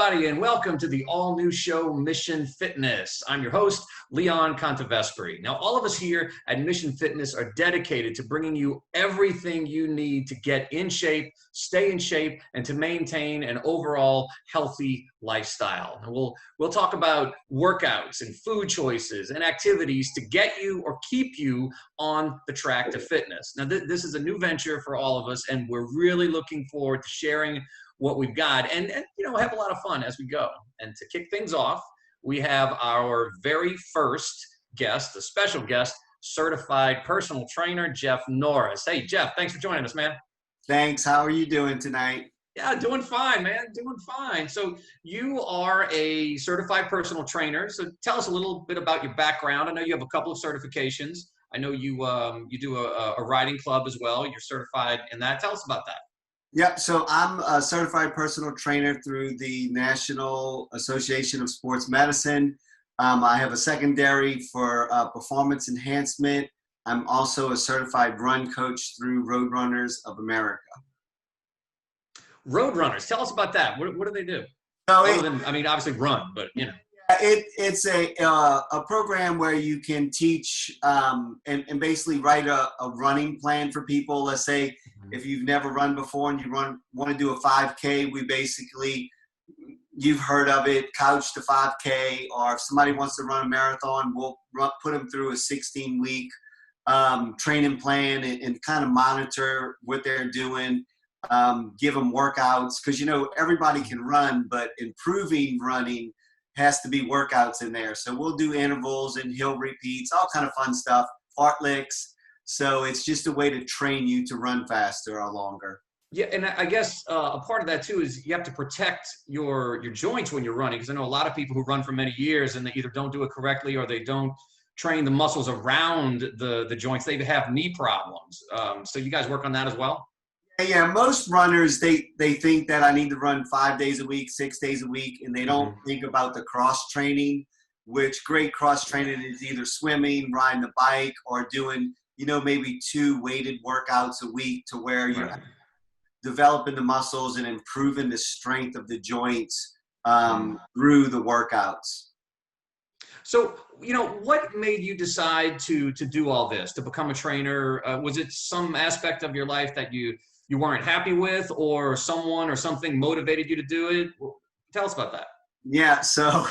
everybody, and welcome to the all-new show, Mission Fitness. I'm your host, Leon Contevespri. Now, all of us here at Mission Fitness are dedicated to bringing you everything you need to get in shape, stay in shape, and to maintain an overall healthy lifestyle. And we'll talk about workouts and food choices and activities to get you or keep you on the track to fitness. Now, this is a new venture for all of us, and we're really looking forward to sharing what we've got and have a lot of fun as we go. And to kick things off, we have our very first guest, a special guest, certified personal trainer, Jeff Norris. Hey, Jeff, thanks for joining us, man. Thanks. How are you doing tonight? Yeah, doing fine, man. Doing fine. So you are a certified personal trainer. So tell us a little bit about your background. I know you have a couple of certifications. I know you do a riding club as well. You're certified in that. Tell us about that. Yep. So I'm a certified personal trainer through the National Association of Sports Medicine. I have a secondary for performance enhancement. I'm also a certified run coach through Roadrunners of America. Roadrunners, tell us about that. What do they do? So Other than, obviously run, but It's a program where you can teach and basically write a running plan for people. Let's say if you've never run before and you want to do a 5K, we basically, you've heard of it, couch to 5K, or if somebody wants to run a marathon, we'll put them through a 16-week training plan and kind of monitor what they're doing, give them workouts, because everybody can run, but improving running has to be workouts in there. So we'll do intervals and hill repeats, all kind of fun stuff, fartleks. So it's just a way to train you to run faster or longer. Yeah, and I guess a part of that too is you have to protect your joints when you're running, because I know a lot of people who run for many years and they either don't do it correctly or they don't train the muscles around the joints. They have knee problems. So you guys work on that as well? Yeah, most runners, they think that I need to run 5 days a week, 6 days a week, and they don't think about the cross training, which great cross training is either swimming, riding a bike, or doing, maybe 2 weighted workouts a week to where you're developing the muscles and improving the strength of the joints through the workouts. So, what made you decide to do all this, to become a trainer? Was it some aspect of your life that you weren't happy with, or someone or something motivated you to do it? Tell us about that. Yeah, so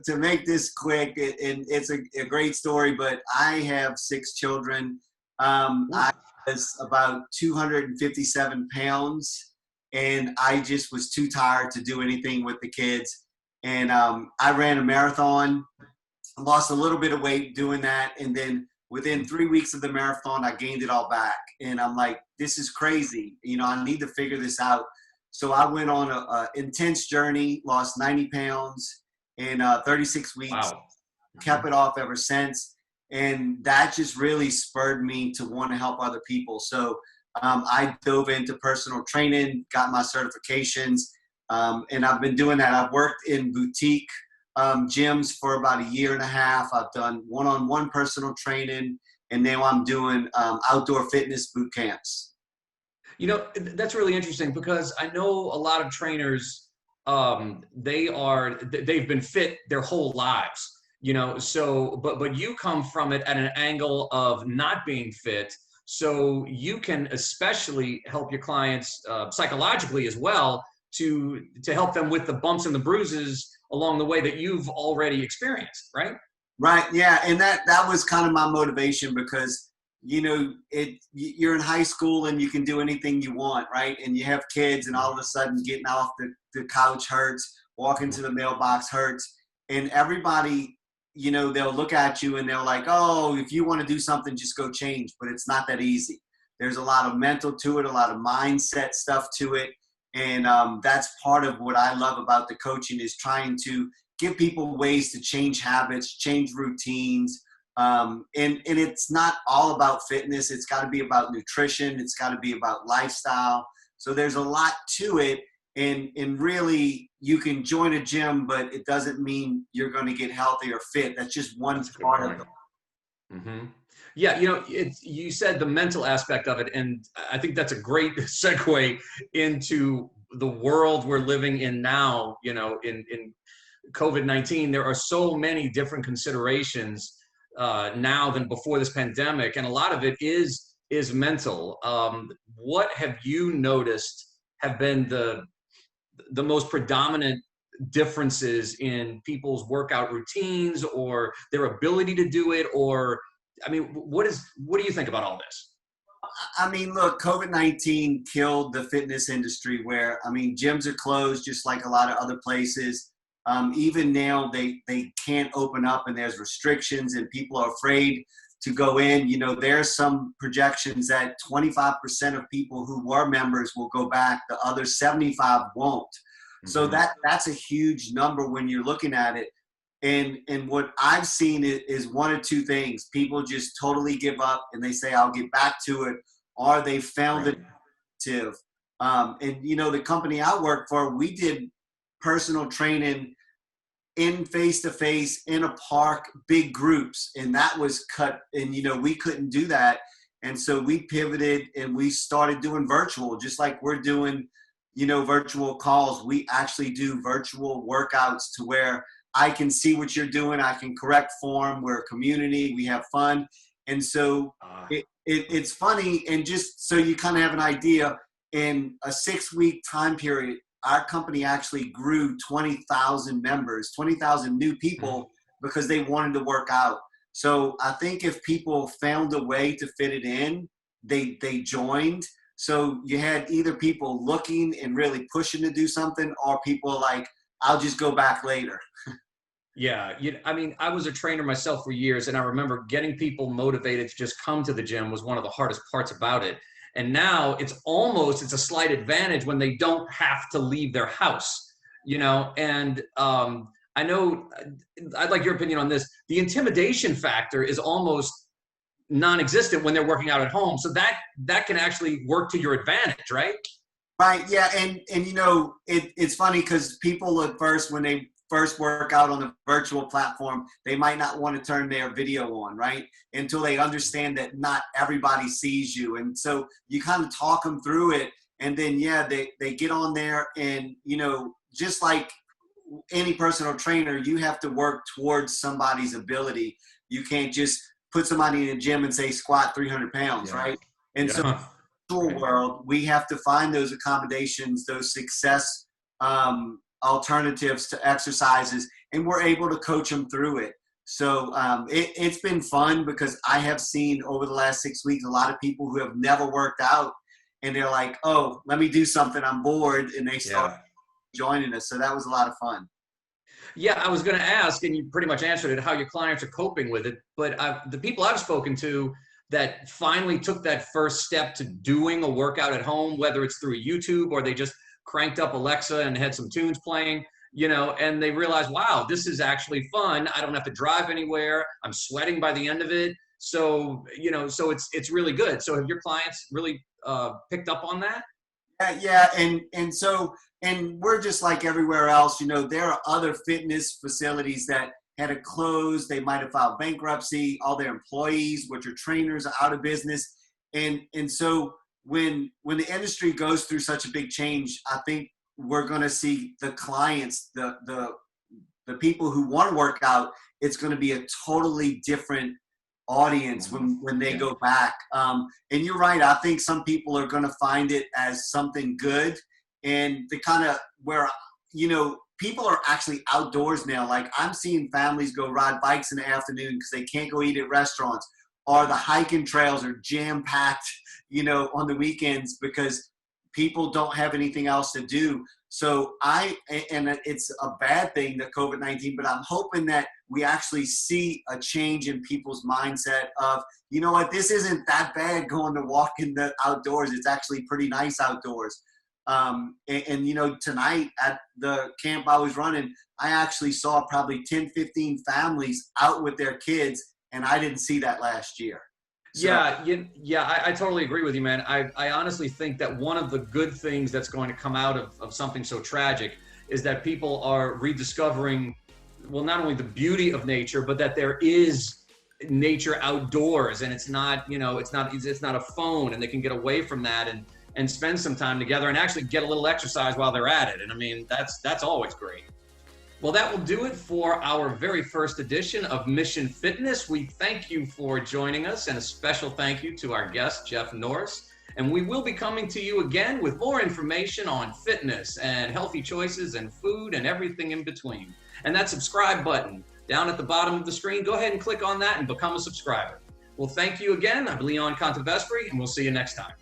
to make this quick, and it's a great story, but I have 6 children. I was about 257 pounds, and I just was too tired to do anything with the kids. And I ran a marathon, lost a little bit of weight doing that, and then within 3 weeks of the marathon, I gained it all back. And I'm like, this is crazy. I need to figure this out. So I went on an intense journey, lost 90 pounds in 36 weeks, Wow. Kept it off ever since. And that just really spurred me to want to help other people. So I dove into personal training, got my certifications, and I've been doing that. I've worked in boutique gyms for about 1.5 years. I've done one-on-one personal training, and now I'm doing outdoor fitness boot camps. That's really interesting, because I know a lot of trainers, they've been fit their whole lives, so, but you come from it at an angle of not being fit. So you can especially help your clients psychologically as well to help them with the bumps and the bruises along the way that you've already experienced, right? Right. Yeah. And that was kind of my motivation, because, you're in high school and you can do anything you want, right? And you have kids, and all of a sudden getting off the couch hurts, walking to the mailbox hurts, and everybody, they'll look at you and they're like, oh, if you want to do something, just go change. But it's not that easy. There's a lot of mental to it, a lot of mindset stuff to it. And that's part of what I love about the coaching, is trying to give people ways to change habits, change routines. And it's not all about fitness. It's got to be about nutrition. It's got to be about lifestyle. So there's a lot to it. And really, you can join a gym, but it doesn't mean you're going to get healthy or fit. That's just one part of it. Mm-hmm. Yeah, you said the mental aspect of it, and I think that's a great segue into the world we're living in now, in COVID-19, there are so many different considerations now than before this pandemic, and a lot of it is mental. What have you noticed have been the most predominant differences in people's workout routines or their ability to do it? Or, I mean, what do you think about all this? I mean, look, COVID-19 killed the fitness industry where, I mean, gyms are closed just like a lot of other places. Even now they can't open up and there's restrictions and people are afraid to go in. There's some projections that 25% of people who were members will go back. The other 75 won't. Mm-hmm. So that's a huge number when you're looking at it. And what I've seen is one or two things. People just totally give up and they say, I'll get back to it, or they found it negative. And, the company I work for, we did personal training in face-to-face, in a park, big groups, and that was cut. And, we couldn't do that. And so we pivoted and we started doing virtual, just like we're doing, virtual calls. We actually do virtual workouts to where I can see what you're doing. I can correct form. We're a community. We have fun. And so it's funny. And just so you kind of have an idea, in a 6-week time period, our company actually grew 20,000 members, 20,000 new people because they wanted to work out. So I think if people found a way to fit it in, they joined. So you had either people looking and really pushing to do something, or people like, I'll just go back later. Yeah. I mean, I was a trainer myself for years, and I remember getting people motivated to just come to the gym was one of the hardest parts about it. And now it's a slight advantage when they don't have to leave their house, and I know I'd like your opinion on this. The intimidation factor is almost non-existent when they're working out at home. So that can actually work to your advantage, right? Right. Yeah. And it's funny because people at first, when they first work out on the virtual platform, they might not want to turn their video on, right? Until they understand that not everybody sees you. And so you kind of talk them through it. And then, they get on there and, just like any personal trainer, you have to work towards somebody's ability. You can't just put somebody in a gym and say squat 300 pounds, right? And so in the virtual world, we have to find those accommodations, those success alternatives to exercises, and we're able to coach them through it. So it's been fun because I have seen over the last 6 weeks a lot of people who have never worked out, and they're like, oh, let me do something, I'm bored, and they start joining us. So that was a lot of fun. Yeah, I was going to ask, and you pretty much answered it, how your clients are coping with it. But the people I've spoken to that finally took that first step to doing a workout at home, whether it's through YouTube or they just cranked up Alexa and had some tunes playing, and they realized, wow, this is actually fun. I don't have to drive anywhere. I'm sweating by the end of it. So, so it's really good. So have your clients really picked up on that? Yeah. And we're just like everywhere else, there are other fitness facilities that had to close. They might have filed bankruptcy. All their employees, which are trainers, are out of business. And so when the industry goes through such a big change, I think we're going to see the clients, the people who want to work out, it's going to be a totally different audience when they go back. And you're right. I think some people are going to find it as something good, and the kind of where, people are actually outdoors now. Like I'm seeing families go ride bikes in the afternoon because they can't go eat at restaurants, or the hiking trails are jam packed, on the weekends because people don't have anything else to do. So and it's a bad thing, the COVID-19, but I'm hoping that we actually see a change in people's mindset of, you know what, this isn't that bad going to walk in the outdoors. It's actually pretty nice outdoors. Tonight at the camp I was running, I actually saw probably 10, 15 families out with their kids, and I didn't see that last year. So, I totally agree with you, man. I honestly think that one of the good things that's going to come out of something so tragic is that people are rediscovering, well, not only the beauty of nature, but that there is nature outdoors, and it's not, it's not a phone, and they can get away from that and spend some time together and actually get a little exercise while they're at it. And I mean, that's always great. Well, that will do it for our very first edition of Mission Fitness. We thank you for joining us, and a special thank you to our guest, Jeff Norris. And we will be coming to you again with more information on fitness and healthy choices and food and everything in between. And that subscribe button down at the bottom of the screen, go ahead and click on that and become a subscriber. Well, thank you again. I'm Leon Contevespri, and we'll see you next time.